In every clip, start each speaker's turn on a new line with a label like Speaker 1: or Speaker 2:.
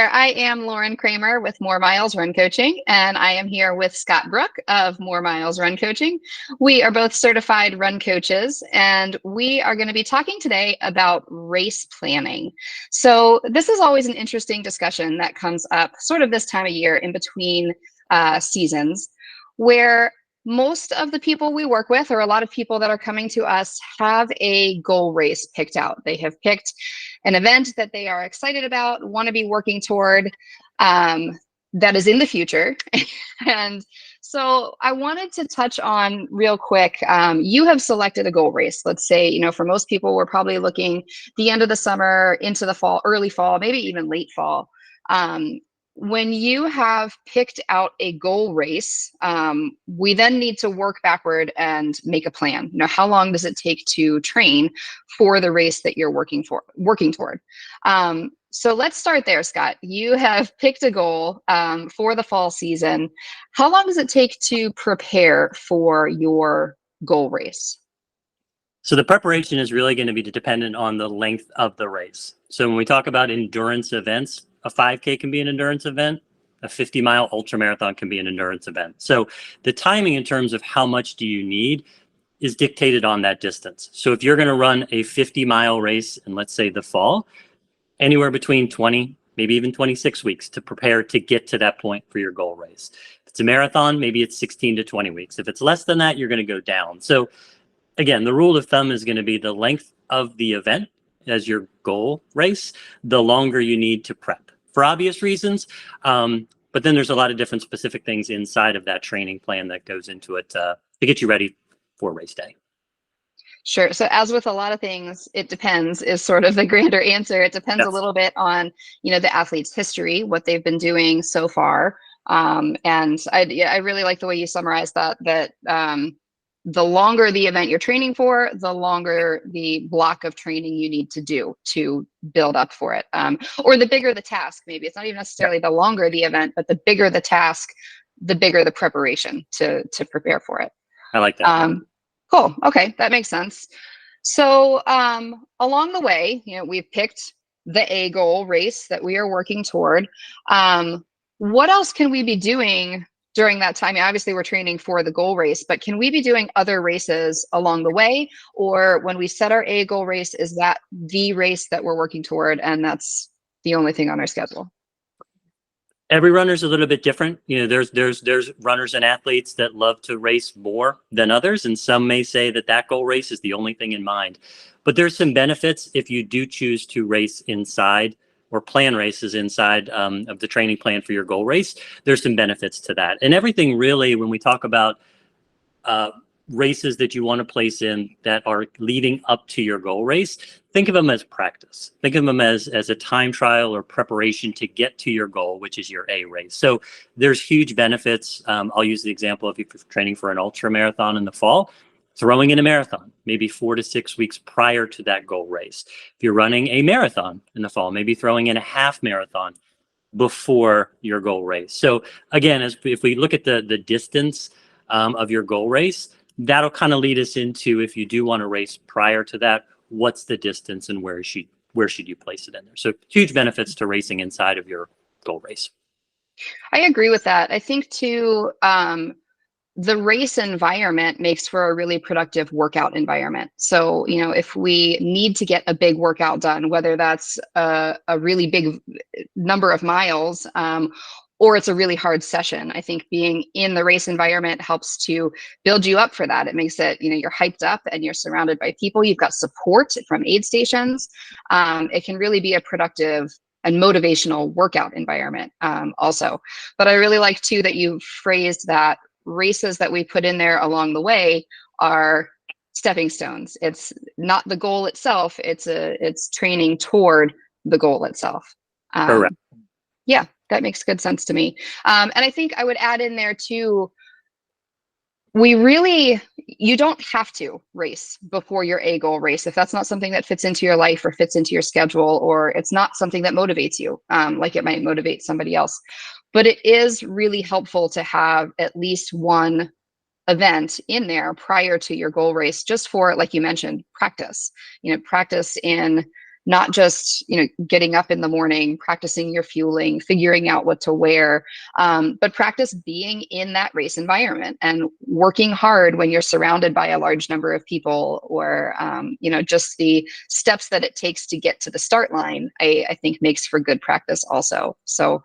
Speaker 1: there. I am Lauren Kramer with More Miles Run Coaching, and I am here with Scott Brooke of More Miles Run Coaching. We are both certified run coaches, and we are going to be talking today about race planning. So this is always an interesting discussion that comes up sort of this time of year in between seasons, where most of the people we work with, or a lot of people that are coming to us, have a goal race picked out. They have picked an event that they are excited about, want to be working toward, that is in the future. And so I wanted to touch on real quick, you have selected a goal race. Let's say, for most people, we're probably looking the end of the summer into the fall, early fall, maybe even late fall. When you have picked out a goal race, we then need to work backward and make a plan. How long does it take to train for the race that you're working toward? So let's start there, Scott. You have picked a goal for the fall season. How long does it take to prepare for your goal race?
Speaker 2: So the preparation is really going to be dependent on the length of the race. So when we talk about endurance events, a 5K can be an endurance event. A 50-mile ultramarathon can be an endurance event. So the timing in terms of how much do you need is dictated on that distance. So if you're going to run a 50-mile race in, let's say, the fall, anywhere between 20, maybe even 26 weeks to prepare to get to that point for your goal race. If it's a marathon, maybe it's 16 to 20 weeks. If it's less than that, you're going to go down. So again, the rule of thumb is going to be the length of the event as your goal race, the longer you need to prep for obvious reasons. But then there's a lot of different specific things inside of that training plan that goes into it to get you ready for race day.
Speaker 1: Sure. So as with a lot of things, it depends is sort of the grander answer. It depends a little bit on, the athlete's history, what they've been doing so far. And I really like the way you summarized that the longer the event you're training for, the longer the block of training you need to do to build up for it. Or the bigger the task, maybe. It's not even necessarily the longer the event, but the bigger the task, the bigger the preparation to prepare for it.
Speaker 2: I like that.
Speaker 1: Cool. Okay, that makes sense. So along the way, we've picked the A goal race that we are working toward. What else can we be doing during that time? Obviously, we're training for the goal race, but can we be doing other races along the way? Or when we set our A goal race, is that the race that we're working toward and that's the only thing on our schedule?
Speaker 2: Every runner is a little bit different. There's runners and athletes that love to race more than others, and some may say that goal race is the only thing in mind. But there's some benefits if you do choose to race inside or plan races inside of the training plan for your goal race. There's some benefits to that. And everything really, when we talk about races that you want to place in that are leading up to your goal race, think of them as practice. Think of them as a time trial or preparation to get to your goal, which is your A race. So there's huge benefits. I'll use the example of if you're training for an ultra marathon in the fall, throwing in a marathon, maybe 4 to 6 weeks prior to that goal race. If you're running a marathon in the fall, maybe throwing in a half marathon before your goal race. So again, if we look at the distance of your goal race, that'll kind of lead us into, if you do want to race prior to that, what's the distance and where should you place it in there? So huge benefits to racing inside of your goal race.
Speaker 1: I agree with that. I think too, the race environment makes for a really productive workout environment. So, if we need to get a big workout done, whether that's a really big number of miles, or it's a really hard session, I think being in the race environment helps to build you up for that. It makes it, you're hyped up and you're surrounded by people. You've got support from aid stations. It can really be a productive and motivational workout environment also. But I really like too that you phrased that races that we put in there along the way are stepping stones. It's not the goal itself. It's training toward the goal itself.
Speaker 2: Correct.
Speaker 1: Yeah, that makes good sense to me. And I think I would add in there too, you don't have to race before your A goal race if that's not something that fits into your life or fits into your schedule, or it's not something that motivates you, like it might motivate somebody else. But it is really helpful to have at least one event in there prior to your goal race, just for, like you mentioned, practice. Practice in not just, getting up in the morning, practicing your fueling, figuring out what to wear, but practice being in that race environment and working hard when you're surrounded by a large number of people, or, just the steps that it takes to get to the start line, I think makes for good practice also. So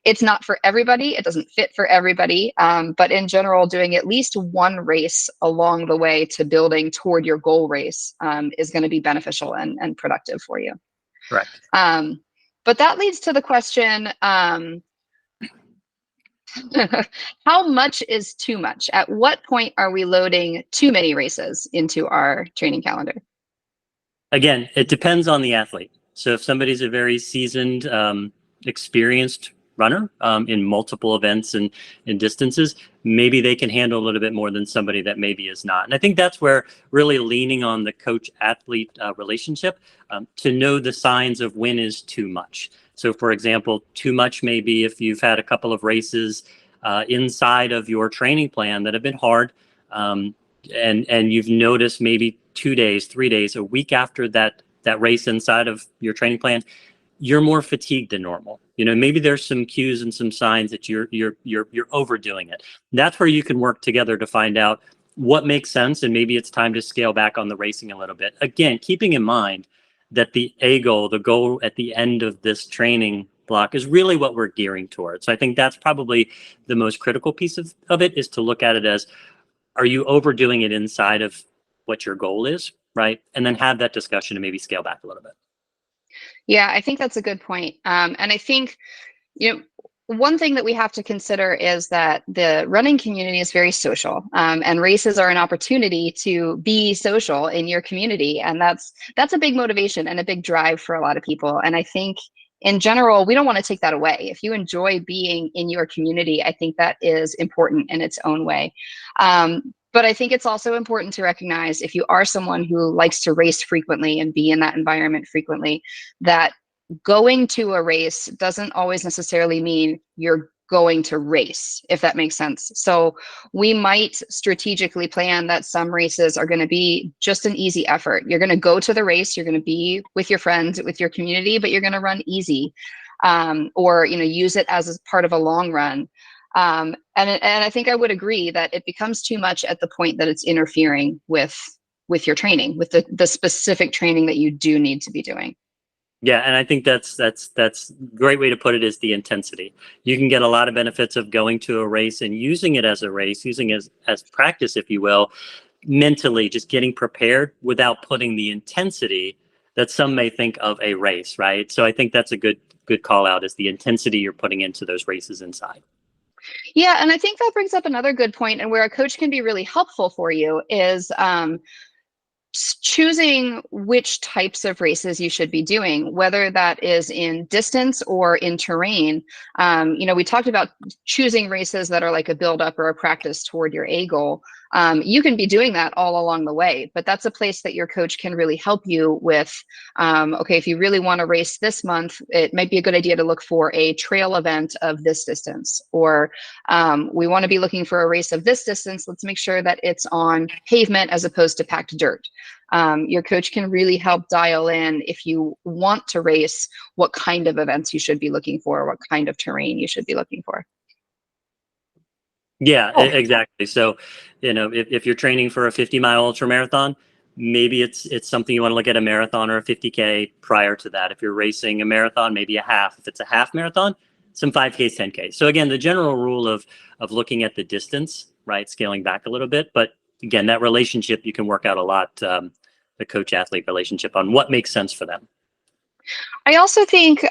Speaker 1: it's not for everybody. It doesn't fit for everybody. But in general, doing at least one race along the way to building toward your goal race is going to be beneficial and productive for you.
Speaker 2: Correct.
Speaker 1: But that leads to the question, how much is too much? At what point are we loading too many races into our training calendar?
Speaker 2: Again, it depends on the athlete. So if somebody's a very seasoned, experienced runner in multiple events and distances, maybe they can handle a little bit more than somebody that maybe is not. And I think that's where really leaning on the coach-athlete relationship to know the signs of when is too much. So for example, too much may be if you've had a couple of races inside of your training plan that have been hard, and you've noticed maybe 2 days, 3 days, a week after that race inside of your training plan, you're more fatigued than normal. Maybe there's some cues and some signs that you're overdoing it. That's where you can work together to find out what makes sense, and maybe it's time to scale back on the racing a little bit. Again, keeping in mind that the goal at the end of this training block is really what we're gearing towards. So I think that's probably the most critical piece of it, is to look at it as, are you overdoing it inside of what your goal is, right? And then have that discussion and maybe scale back a little bit.
Speaker 1: Yeah, I think that's a good point. And I think, one thing that we have to consider is that the running community is very social, and races are an opportunity to be social in your community. And that's a big motivation and a big drive for a lot of people. And I think in general, we don't want to take that away. If you enjoy being in your community, I think that is important in its own way. But I think it's also important to recognize, if you are someone who likes to race frequently and be in that environment frequently, that going to a race doesn't always necessarily mean you're going to race, if that makes sense. So we might strategically plan that some races are going to be just an easy effort. You're going to go to the race, you're going to be with your friends, with your community, but you're going to run easy, or use it as part of a long run. And I think I would agree that it becomes too much at the point that it's interfering with your training, with the specific training that you do need to be doing.
Speaker 2: Yeah, and I think that's a great way to put it, is the intensity. You can get a lot of benefits of going to a race and using it as a race, using it as practice, if you will, mentally, just getting prepared without putting the intensity that some may think of a race, right? So I think that's a good call out, is the intensity you're putting into those races inside.
Speaker 1: Yeah, and I think that brings up another good point, and where a coach can be really helpful for you is choosing which types of races you should be doing, whether that is in distance or in terrain. We talked about choosing races that are like a build up or a practice toward your A goal. You can be doing that all along the way, but that's a place that your coach can really help you with. Okay, if you really want to race this month, it might be a good idea to look for a trail event of this distance, or we want to be looking for a race of this distance. Let's make sure that it's on pavement as opposed to packed dirt. Your coach can really help dial in, if you want to race, what kind of events you should be looking for, what kind of terrain you should be looking for.
Speaker 2: Yeah, exactly. So, if you're training for a 50-mile ultra marathon, maybe it's something you want to look at, a marathon or a 50K prior to that. If you're racing a marathon, maybe a half. If it's a half marathon, some 5Ks, 10Ks. So again, the general rule of looking at the distance, right, scaling back a little bit. But again, that relationship, you can work out a lot, the coach-athlete relationship, on what makes sense for them.
Speaker 1: I also think,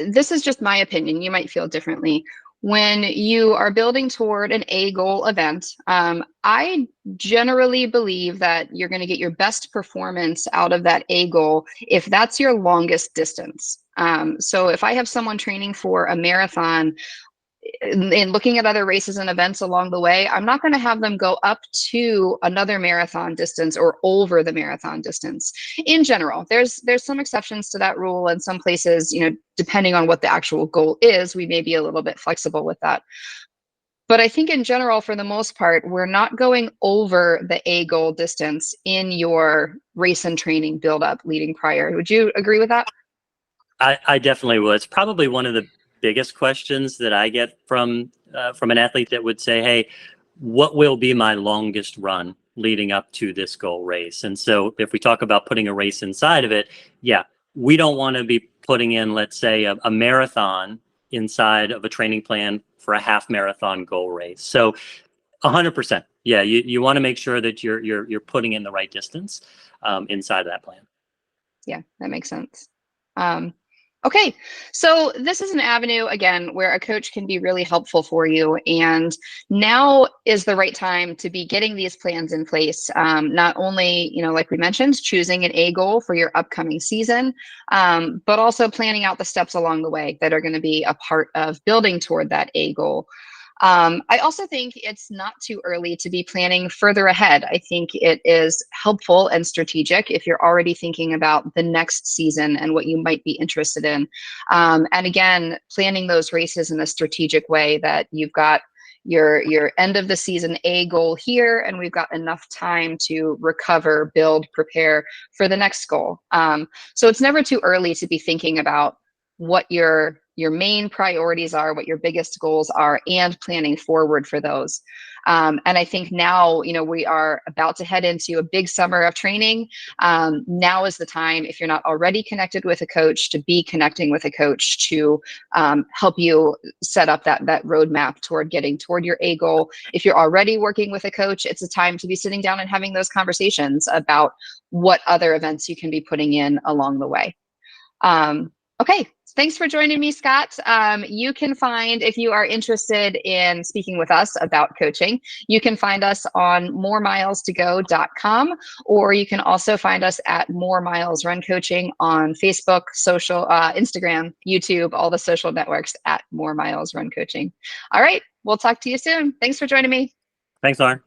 Speaker 1: this is just my opinion, you might feel differently. When you are building toward an A goal event, I generally believe that you're going to get your best performance out of that A goal if that's your longest distance. So if I have someone training for a marathon, in looking at other races and events along the way, I'm not going to have them go up to another marathon distance or over the marathon distance. In general, there's some exceptions to that rule, and some places, depending on what the actual goal is, we may be a little bit flexible with that. But I think in general, for the most part, we're not going over the A goal distance in your race and training buildup leading prior. Would you agree with that?
Speaker 2: I definitely would. It's probably one of the biggest questions that I get from an athlete that would say, "Hey, what will be my longest run leading up to this goal race?" And so, if we talk about putting a race inside of it, yeah, we don't want to be putting in, let's say, a marathon inside of a training plan for a half marathon goal race. So, 100%, yeah, you want to make sure that you're putting in the right distance inside of that plan.
Speaker 1: Yeah, that makes sense. Um, okay, so this is an avenue again where a coach can be really helpful for you, and now is the right time to be getting these plans in place. Not only, like we mentioned, choosing an A goal for your upcoming season, but also planning out the steps along the way that are going to be a part of building toward that A goal. I also think it's not too early to be planning further ahead. I think it is helpful and strategic if you're already thinking about the next season and what you might be interested in. And again, planning those races in a strategic way that you've got your end of the season A goal here, and we've got enough time to recover, build, prepare for the next goal. So it's never too early to be thinking about what your main priorities are, what your biggest goals are, and planning forward for those. And I think now, we are about to head into a big summer of training. Now is the time, if you're not already connected with a coach, to be connecting with a coach to help you set up that roadmap toward getting toward your A goal. If you're already working with a coach, it's a time to be sitting down and having those conversations about what other events you can be putting in along the way. Okay, thanks for joining me, Scott. You can find, if you are interested in speaking with us about coaching, you can find us on moremilestogo.com, or you can also find us at More Miles Run Coaching on Facebook, social, Instagram, YouTube, all the social networks at More Miles Run Coaching. All right, we'll talk to you soon. Thanks for joining me.
Speaker 2: Thanks, Lauren.